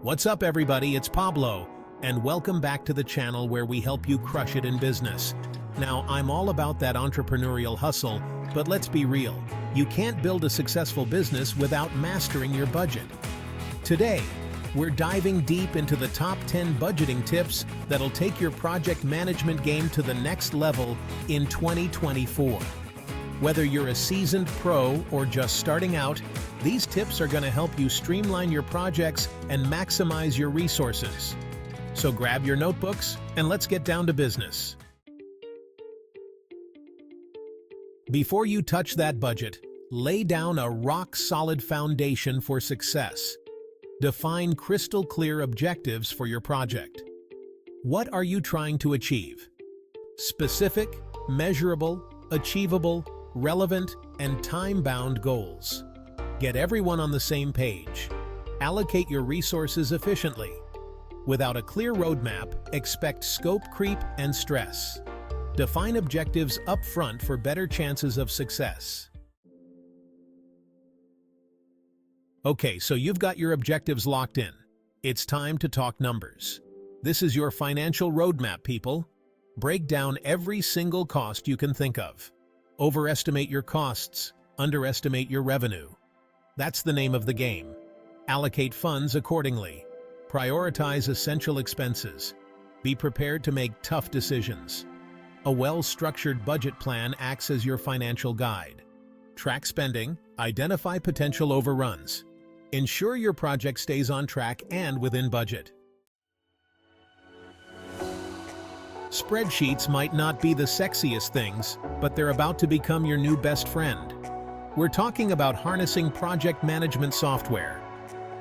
What's up, everybody? It's Pablo, and welcome back to the channel where we help you crush it in business. Now, I'm all about that entrepreneurial hustle, but let's be real. You can't build a successful business without mastering your budget. Today, we're diving deep into the top 10 budgeting tips that'll take your project management game to the next level in 2024. Whether you're a seasoned pro or just starting out, these tips are going to help you streamline your projects and maximize your resources. So grab your notebooks and let's get down to business. Before you touch that budget, lay down a rock-solid foundation for success. Define crystal-clear objectives for your project. What are you trying to achieve? Specific, measurable, achievable, relevant, and time-bound goals. Get everyone on the same page. Allocate your resources efficiently. Without a clear roadmap, expect scope creep and stress. Define objectives up front for better chances of success. Okay, so you've got your objectives locked in. It's time to talk numbers. This is your financial roadmap, people. Break down every single cost you can think of. Overestimate your costs, underestimate your revenue. That's the name of the game. Allocate funds accordingly. Prioritize essential expenses. Be prepared to make tough decisions. A well-structured budget plan acts as your financial guide. Track spending, identify potential overruns. Ensure your project stays on track and within budget. Spreadsheets might not be the sexiest things, but they're about to become your new best friend. We're talking about harnessing project management software.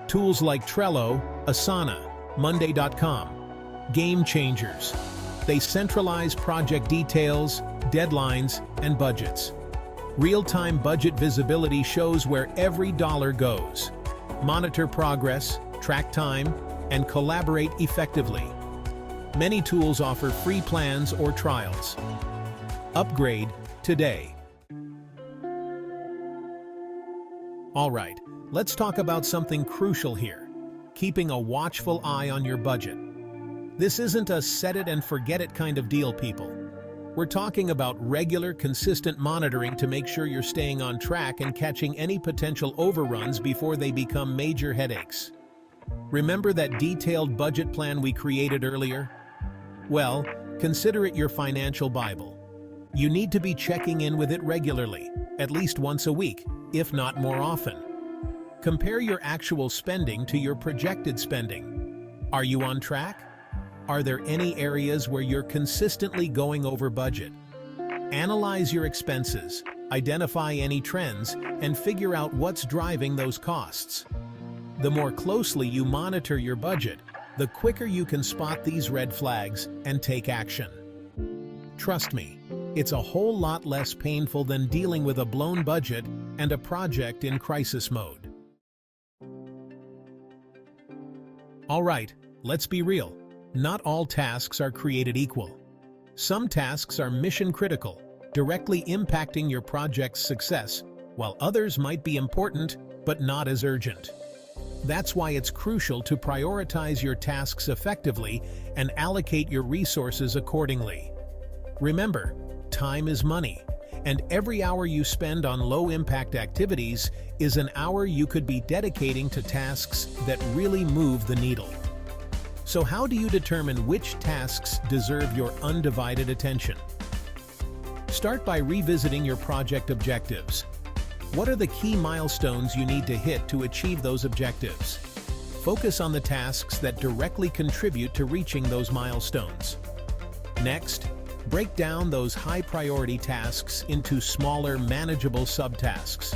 Tools like Trello, Asana, Monday.com. Game changers. They centralize project details, deadlines, and budgets. Real-time budget visibility shows where every dollar goes. Monitor progress, track time, and collaborate effectively. Many tools offer free plans or trials. Upgrade today. All right, let's talk about something crucial here: keeping a watchful eye on your budget. This isn't a set-it-and-forget-it kind of deal, people. We're talking about regular, consistent monitoring to make sure you're staying on track and catching any potential overruns before they become major headaches. Remember that detailed budget plan we created earlier? Well, consider it your financial Bible. You need to be checking in with it regularly, at least once a week, if not more often. Compare your actual spending to your projected spending. Are you on track? Are there any areas where you're consistently going over budget? Analyze your expenses, identify any trends, and figure out what's driving those costs. The more closely you monitor your budget, the quicker you can spot these red flags and take action. Trust me, it's a whole lot less painful than dealing with a blown budget and a project in crisis mode. All right, let's be real. Not all tasks are created equal. Some tasks are mission-critical, directly impacting your project's success, while others might be important but not as urgent. That's why it's crucial to prioritize your tasks effectively and allocate your resources accordingly. Remember, time is money, and every hour you spend on low-impact activities is an hour you could be dedicating to tasks that really move the needle. So how do you determine which tasks deserve your undivided attention? Start by revisiting your project objectives. What are the key milestones you need to hit to achieve those objectives? Focus on the tasks that directly contribute to reaching those milestones. Next, break down those high-priority tasks into smaller, manageable subtasks.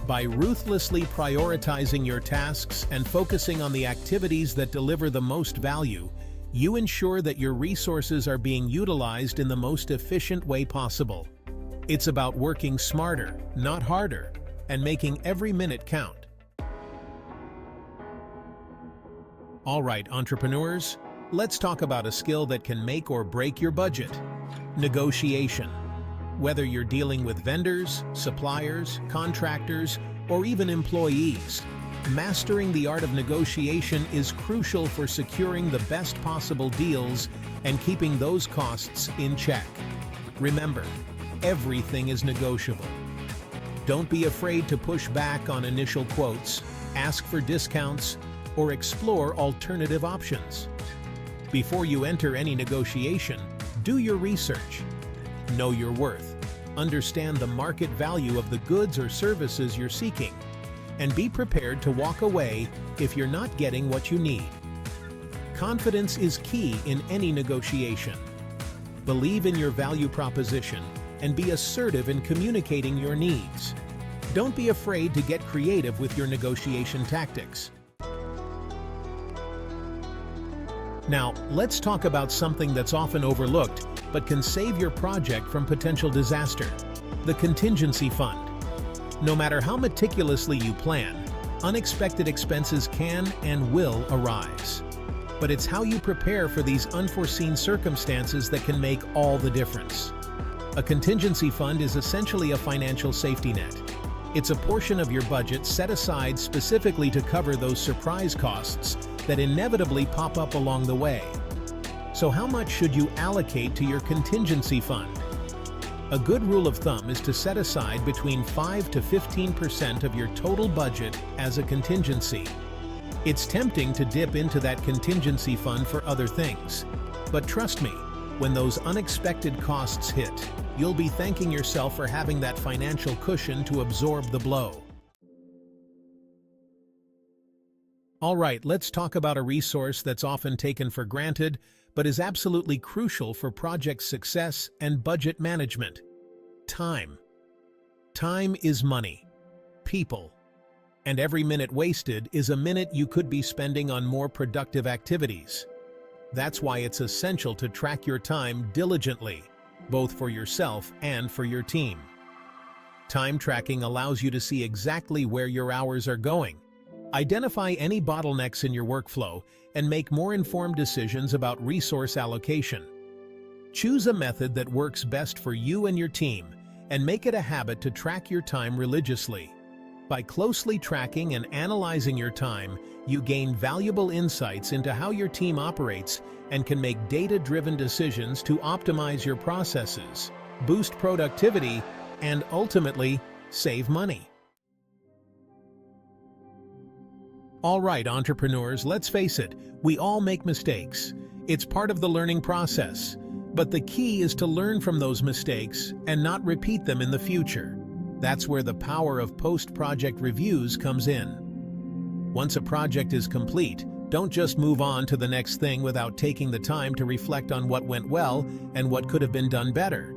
By ruthlessly prioritizing your tasks and focusing on the activities that deliver the most value, you ensure that your resources are being utilized in the most efficient way possible. It's about working smarter, not harder, and making every minute count. All right, entrepreneurs, let's talk about a skill that can make or break your budget: negotiation. Whether you're dealing with vendors, suppliers, contractors, or even employees, mastering the art of negotiation is crucial for securing the best possible deals and keeping those costs in check. Remember, everything is negotiable. Don't be afraid to push back on initial quotes, ask for discounts, or explore alternative options. Before you enter any negotiation, do your research. Know your worth. Understand the market value of the goods or services you're seeking, and be prepared to walk away if you're not getting what you need. Confidence is key in any negotiation. Believe in your value proposition and be assertive in communicating your needs. Don't be afraid to get creative with your negotiation tactics. Now, let's talk about something that's often overlooked but can save your project from potential disaster: the contingency fund. No matter how meticulously you plan, unexpected expenses can and will arise. But it's how you prepare for these unforeseen circumstances that can make all the difference. A contingency fund is essentially a financial safety net. It's a portion of your budget set aside specifically to cover those surprise costs that inevitably pop up along the way. So how much should you allocate to your contingency fund? A good rule of thumb is to set aside between 5 to 15% of your total budget as a contingency. It's tempting to dip into that contingency fund for other things, but trust me, when those unexpected costs hit, you'll be thanking yourself for having that financial cushion to absorb the blow. All right, let's talk about a resource that's often taken for granted, but is absolutely crucial for project success and budget management: time. Time is money, people, and every minute wasted is a minute you could be spending on more productive activities. That's why it's essential to track your time diligently, both for yourself and for your team. Time tracking allows you to see exactly where your hours are going, identify any bottlenecks in your workflow, and make more informed decisions about resource allocation. Choose a method that works best for you and your team, and make it a habit to track your time religiously. By closely tracking and analyzing your time, you gain valuable insights into how your team operates and can make data-driven decisions to optimize your processes, boost productivity, and ultimately, save money. All right, entrepreneurs, let's face it, we all make mistakes. It's part of the learning process. But the key is to learn from those mistakes and not repeat them in the future. That's where the power of post-project reviews comes in. Once a project is complete, don't just move on to the next thing without taking the time to reflect on what went well and what could have been done better.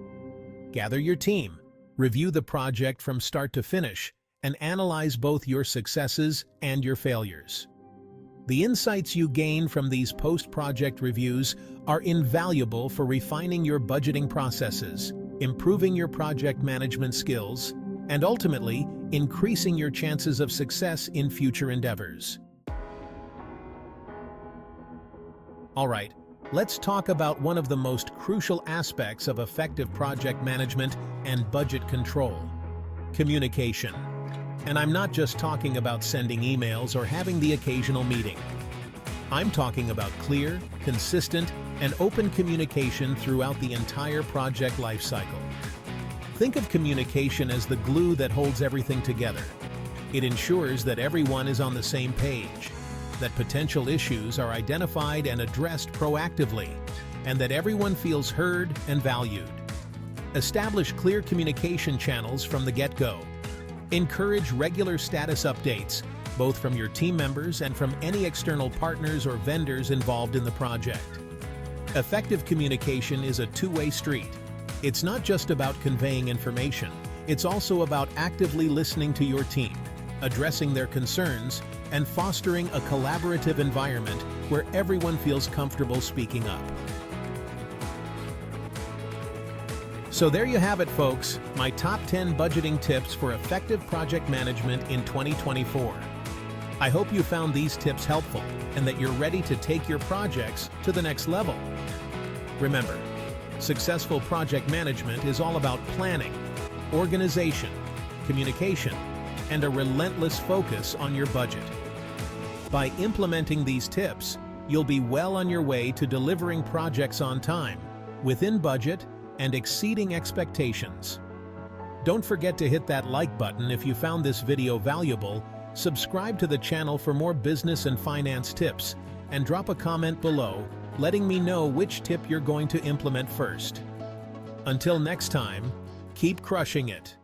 Gather your team, review the project from start to finish, and analyze both your successes and your failures. The insights you gain from these post-project reviews are invaluable for refining your budgeting processes, improving your project management skills, and ultimately, increasing your chances of success in future endeavors. All right, let's talk about one of the most crucial aspects of effective project management and budget control: communication. And I'm not just talking about sending emails or having the occasional meeting. I'm talking about clear, consistent, and open communication throughout the entire project lifecycle. Think of communication as the glue that holds everything together. It ensures that everyone is on the same page, that potential issues are identified and addressed proactively, and that everyone feels heard and valued. Establish clear communication channels from the get-go. Encourage regular status updates, both from your team members and from any external partners or vendors involved in the project. Effective communication is a two-way street. It's not just about conveying information, it's also about actively listening to your team, addressing their concerns, and fostering a collaborative environment where everyone feels comfortable speaking up. So there you have it, folks, my top 10 budgeting tips for effective project management in 2024. I hope you found these tips helpful and that you're ready to take your projects to the next level. Remember, successful project management is all about planning, organization, communication, and a relentless focus on your budget. By implementing these tips, you'll be well on your way to delivering projects on time, within budget, and exceeding expectations. Don't forget to hit that like button if you found this video valuable, subscribe to the channel for more business and finance tips, and drop a comment below letting me know which tip you're going to implement first. Until next time, keep crushing it.